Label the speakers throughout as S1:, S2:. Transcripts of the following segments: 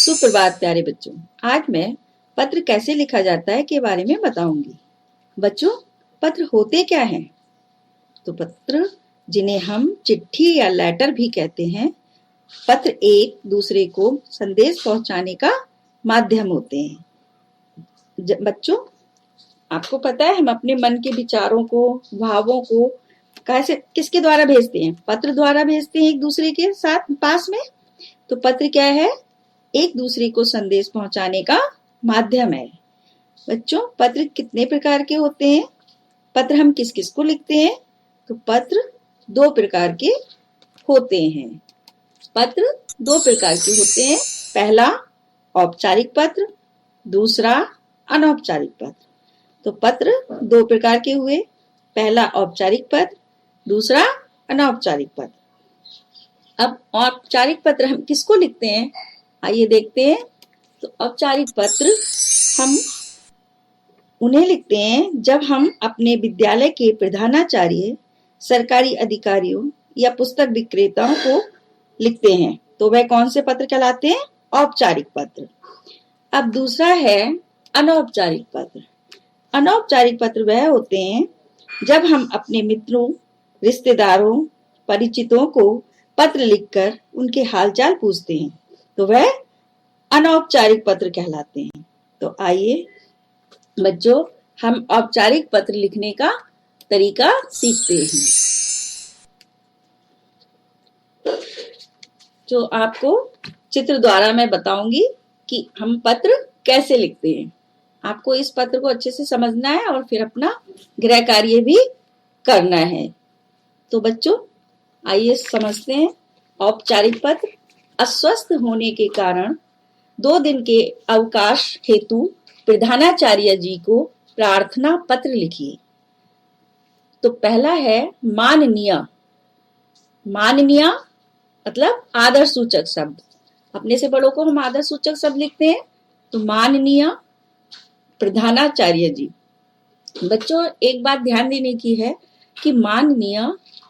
S1: सुप्रभात प्यारे बच्चों। आज मैं पत्र कैसे लिखा जाता है के बारे में बताऊंगी। बच्चों, पत्र होते क्या हैं? तो पत्र, जिन्हें हम चिट्ठी या लेटर भी कहते हैं, पत्र एक दूसरे को संदेश पहुंचाने का माध्यम होते हैं। बच्चों, आपको पता है हम अपने मन के विचारों को, भावों को कैसे, किसके द्वारा भेजते हैं? पत्र द्वारा भेजते हैं एक दूसरे के साथ पास में। तो पत्र क्या है? एक दूसरे को संदेश पहुंचाने का माध्यम है। बच्चों, पत्र कितने प्रकार के होते हैं? पत्र हम किस किस को लिखते हैं? तो पत्र दो प्रकार के होते हैं। पत्र दो प्रकार के होते हैं। पहला औपचारिक पत्र, दूसरा अनौपचारिक पत्र। तो पत्र दो प्रकार के हुए। पहला औपचारिक पत्र, दूसरा अनौपचारिक पत्र। अब औपचारिक पत्र हम किसको लिखते हैं, आइए देखते हैं। तो औपचारिक पत्र हम उन्हें लिखते हैं जब हम अपने विद्यालय के प्रधानाचार्य, सरकारी अधिकारियों या पुस्तक विक्रेताओं को लिखते हैं। तो वह कौन से पत्र कहलाते हैं? औपचारिक पत्र। अब दूसरा है अनौपचारिक पत्र। अनौपचारिक पत्र वह होते हैं जब हम अपने मित्रों, रिश्तेदारों, परिचितों को पत्र लिखकर उनके हालचाल पूछते हैं। तो वह अनौपचारिक पत्र कहलाते हैं। तो आइए बच्चों, हम औपचारिक पत्र लिखने का तरीका सीखते हैं। जो आपको चित्र द्वारा मैं बताऊंगी कि हम पत्र कैसे लिखते हैं। आपको इस पत्र को अच्छे से समझना है और फिर अपना गृह कार्य भी करना है। तो बच्चों, आइए समझते हैं। औपचारिक पत्र, अस्वस्थ होने के कारण 2 दिन के अवकाश हेतु प्रधानाचार्य जी को प्रार्थना पत्र लिखिए। तो पहला है माननीय। माननीय मतलब आदर सूचक शब्द। अपने से बड़ों को हम आदर सूचक शब्द लिखते हैं। तो माननीय प्रधानाचार्य जी। बच्चों, एक बात ध्यान देने की है कि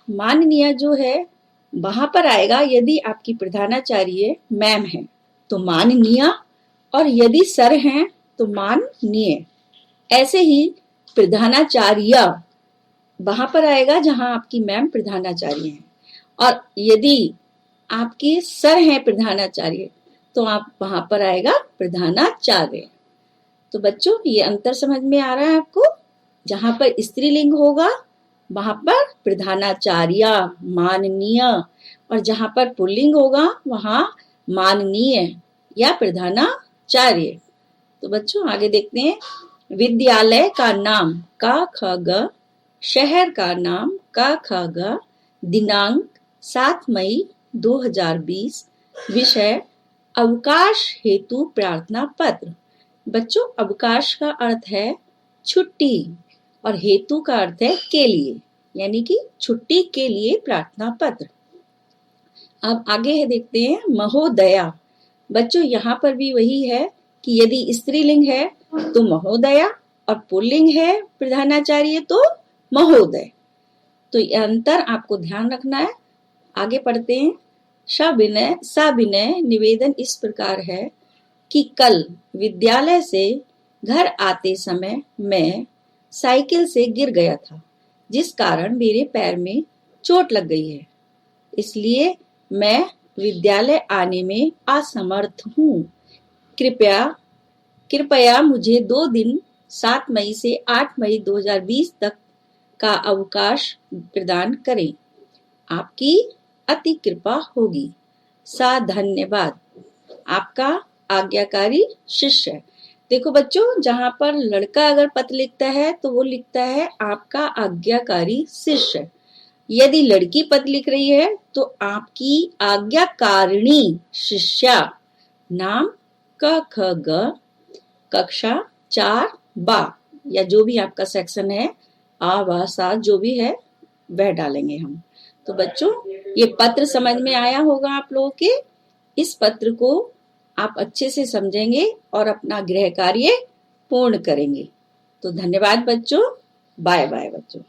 S1: माननीय जो है वहां पर आएगा यदि आपकी प्रधानाचार्य मैम है तो माननीय, और यदि सर हैं तो माननीय। ऐसे ही प्रधानाचार्य वहां पर आएगा जहां आपकी मैम प्रधानाचार्य हैं, और यदि आपके सर हैं प्रधानाचार्य तो आप वहां पर आएगा प्रधानाचार्य। तो बच्चों, ये अंतर समझ में आ रहा है आपको? जहां पर स्त्रीलिंग होगा वहां पर प्रधानाचार्य, माननीय, और जहां पर पुल्लिंग होगा वहां माननीय या प्रधानाचार्य। तो बच्चों, आगे देखते हैं। विद्यालय का नाम का ख ग, शहर का नाम का ख ग, दिनांक 7 मई 2020, विषय अवकाश हेतु प्रार्थना पत्र। बच्चों, अवकाश का अर्थ है छुट्टी और हेतु का अर्थ है के लिए, यानी कि छुट्टी के लिए प्रार्थना पत्र। अब आगे है देखते हैं महोदया। बच्चों, यहाँ पर भी वही है कि यदि स्त्रीलिंग है तो महोदया और पुल्लिंग है प्रधानाचार्य तो महोदय। तो यह अंतर आपको ध्यान रखना है। आगे पढ़ते हैं। सविनय निवेदन इस प्रकार है कि कल विद्यालय से घर आते समय मैं साइकिल से गिर गया था, जिस कारण मेरे पैर में चोट लग गई है। इसलिए मैं विद्यालय आने में असमर्थ हूँ। कृपया मुझे 2 दिन 7 मई से 8 मई 2020 तक का अवकाश प्रदान करें। आपकी अति कृपा होगी। धन्यवाद। आपका आज्ञाकारी शिष्य। देखो बच्चों, जहां पर लड़का अगर पत्र लिखता है तो वो लिखता है आपका आज्ञाकारी शिष्य। यदि लड़की पत्र लिख रही है तो आपकी आज्ञाकारिणी शिष्या। नाम क ख ग, कक्षा 4 बा, या जो भी आपका सेक्शन है, आ बा सा जो भी है वह डालेंगे हम। तो बच्चों, ये पत्र समझ में आया होगा आप लोगों के। इस पत्र को आप अच्छे से समझेंगे और अपना गृह कार्य पूर्ण करेंगे। तो धन्यवाद बच्चों। बाय बाय बच्चों।